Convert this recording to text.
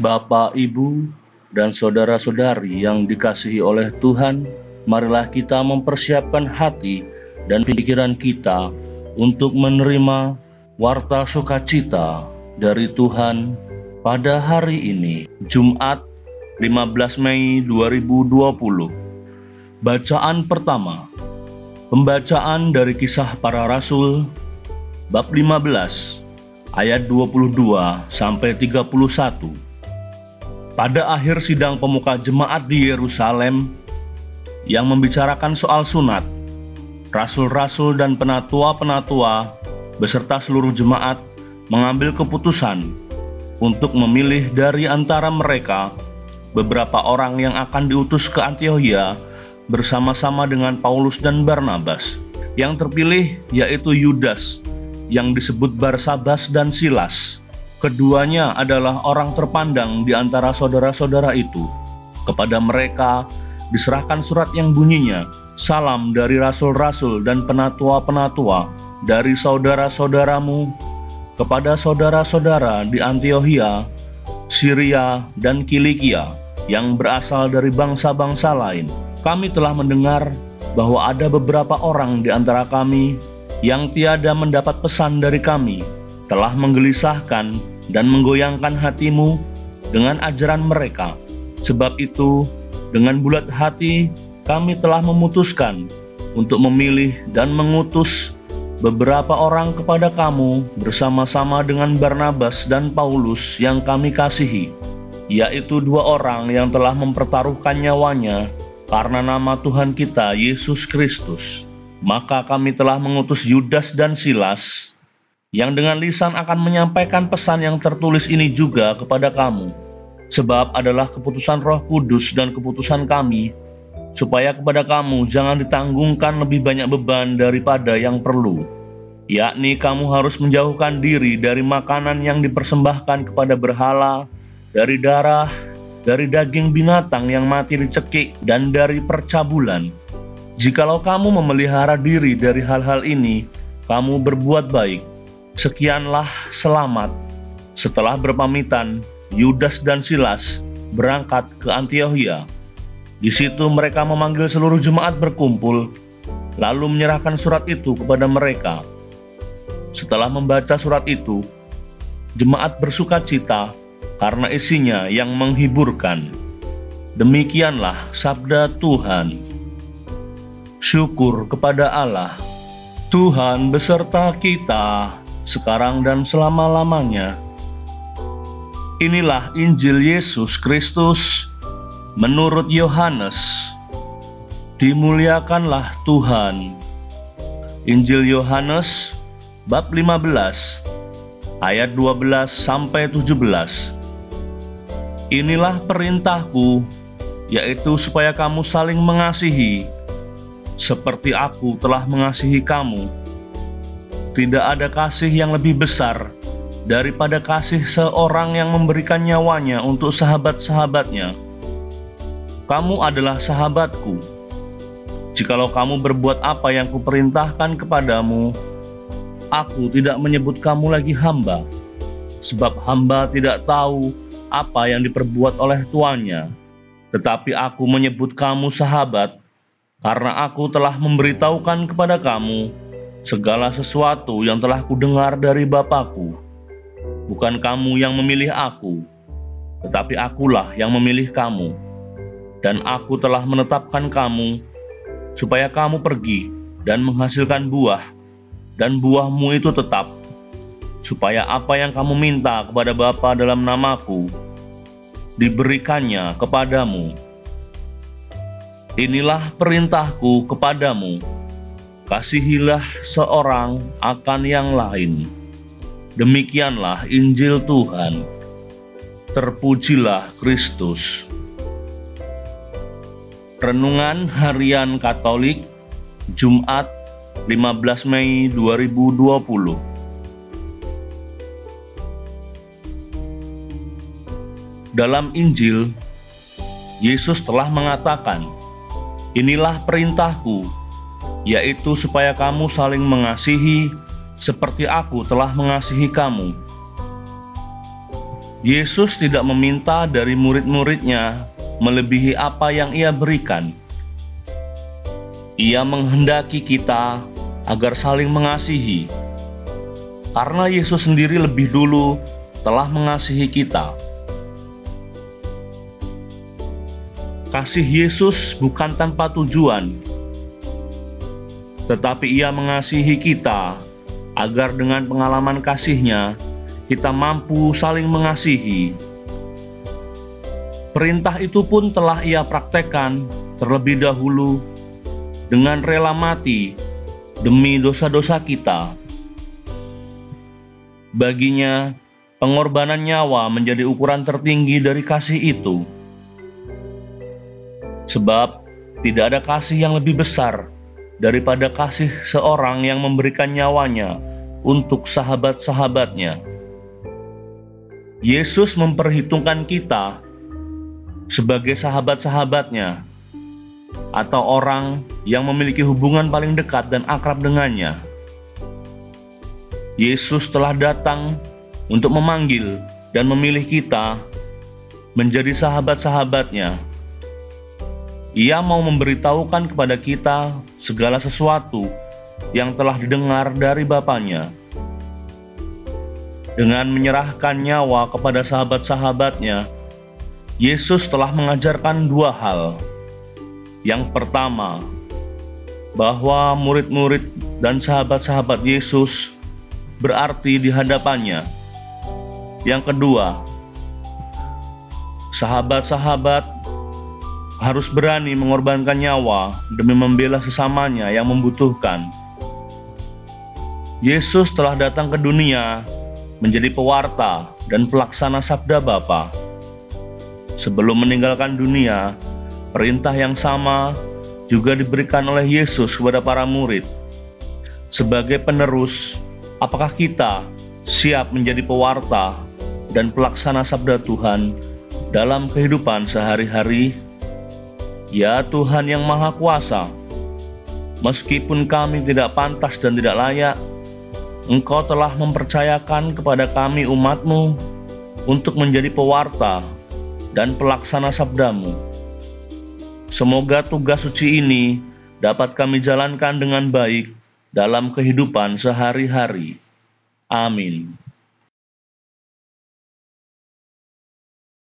Bapak, Ibu, dan saudara-saudari yang dikasihi oleh Tuhan, marilah kita mempersiapkan hati dan pikiran kita untuk menerima warta sukacita dari Tuhan pada hari ini, Jumat 15 Mei 2020. Bacaan pertama, pembacaan dari Kisah Para Rasul, bab 15, ayat 22 sampai 31. Pada akhir sidang pemuka jemaat di Yerusalem yang membicarakan soal sunat, rasul-rasul dan penatua-penatua beserta seluruh jemaat mengambil keputusan untuk memilih dari antara mereka beberapa orang yang akan diutus ke Antiokhia bersama-sama dengan Paulus dan Barnabas. Yang terpilih yaitu Yudas yang disebut Barsabas dan Silas. Keduanya adalah orang terpandang di antara saudara-saudara itu. Kepada mereka diserahkan surat yang bunyinya, "Salam dari rasul-rasul dan penatua-penatua dari saudara-saudaramu kepada saudara-saudara di Antiokhia, Syria, dan Kilikia yang berasal dari bangsa-bangsa lain. Kami telah mendengar bahwa ada beberapa orang di antara kami yang tiada mendapat pesan dari kami, telah menggelisahkan dan menggoyangkan hatimu dengan ajaran mereka. Sebab itu, dengan bulat hati kami telah memutuskan untuk memilih dan mengutus beberapa orang kepada kamu bersama-sama dengan Barnabas dan Paulus yang kami kasihi, yaitu dua orang yang telah mempertaruhkan nyawanya karena nama Tuhan kita Yesus Kristus. Maka kami telah mengutus Yudas dan Silas, yang dengan lisan akan menyampaikan pesan yang tertulis ini juga kepada kamu, sebab adalah keputusan Roh Kudus dan keputusan kami, supaya kepada kamu jangan ditanggungkan lebih banyak beban daripada yang perlu, yakni kamu harus menjauhkan diri dari makanan yang dipersembahkan kepada berhala, dari darah, dari daging binatang yang mati dicekik, dan dari percabulan. Jikalau kamu memelihara diri dari hal-hal ini, kamu berbuat baik. Sekianlah selamat." Setelah berpamitan, Yudas dan Silas berangkat ke Antiokhia. Di situ mereka memanggil seluruh jemaat berkumpul, lalu menyerahkan surat itu kepada mereka. Setelah membaca surat itu, jemaat bersukacita karena isinya yang menghiburkan. Demikianlah sabda Tuhan. Syukur kepada Allah. Tuhan beserta kita sekarang dan selama-lamanya. Inilah Injil Yesus Kristus menurut Yohanes. Dimuliakanlah Tuhan. Injil Yohanes bab 15 ayat 12 sampai 17. Inilah perintahku, yaitu supaya kamu saling mengasihi seperti aku telah mengasihi kamu. Tidak ada kasih yang lebih besar daripada kasih seorang yang memberikan nyawanya untuk sahabat-sahabatnya. Kamu adalah sahabatku, jikalau kamu berbuat apa yang kuperintahkan kepadamu. Aku tidak menyebut kamu lagi hamba, sebab hamba tidak tahu apa yang diperbuat oleh tuannya. Tetapi aku menyebut kamu sahabat, karena aku telah memberitahukan kepada kamu segala sesuatu yang telah kudengar dari Bapakku. Bukan kamu yang memilih aku, tetapi akulah yang memilih kamu. Dan aku telah menetapkan kamu, supaya kamu pergi dan menghasilkan buah, dan buahmu itu tetap, supaya apa yang kamu minta kepada Bapa dalam namaku, diberikannya kepadamu. Inilah perintahku kepadamu, kasihilah seorang akan yang lain. Demikianlah Injil Tuhan. Terpujilah Kristus. Renungan Harian Katolik, Jumat 15 Mei 2020. Dalam Injil, Yesus telah mengatakan, "Inilah perintahku, yaitu supaya kamu saling mengasihi seperti aku telah mengasihi kamu. Yesus tidak meminta dari murid-muridnya melebihi apa yang Ia berikan. Ia menghendaki kita agar saling mengasihi, karena Yesus sendiri lebih dulu telah mengasihi kita. Kasih Yesus bukan tanpa tujuan, tetapi Ia mengasihi kita agar dengan pengalaman kasih-Nya kita mampu saling mengasihi. Perintah itu pun telah Ia praktekkan terlebih dahulu dengan rela mati demi dosa-dosa kita. Baginya, pengorbanan nyawa menjadi ukuran tertinggi dari kasih itu. Sebab tidak ada kasih yang lebih besar daripada kasih seorang yang memberikan nyawanya untuk sahabat-sahabatnya. Yesus memperhitungkan kita sebagai sahabat-sahabatnya, atau orang yang memiliki hubungan paling dekat dan akrab dengannya. Yesus telah datang untuk memanggil dan memilih kita menjadi sahabat-sahabatnya. Ia mau memberitahukan kepada kita segala sesuatu yang telah didengar dari Bapa-Nya. Dengan menyerahkan nyawa kepada sahabat-sahabatnya, Yesus telah mengajarkan dua hal. Yang pertama, bahwa murid-murid dan sahabat-sahabat Yesus berarti di hadapannya. Yang kedua, sahabat-sahabat harus berani mengorbankan nyawa demi membela sesamanya yang membutuhkan. Yesus telah datang ke dunia menjadi pewarta dan pelaksana sabda Bapa. Sebelum meninggalkan dunia, perintah yang sama juga diberikan oleh Yesus kepada para murid. Sebagai penerus, apakah kita siap menjadi pewarta dan pelaksana sabda Tuhan dalam kehidupan sehari-hari? Ya Tuhan yang Maha Kuasa, meskipun kami tidak pantas dan tidak layak, Engkau telah mempercayakan kepada kami umat-Mu untuk menjadi pewarta dan pelaksana sabda-Mu. Semoga tugas suci ini dapat kami jalankan dengan baik dalam kehidupan sehari-hari. Amin.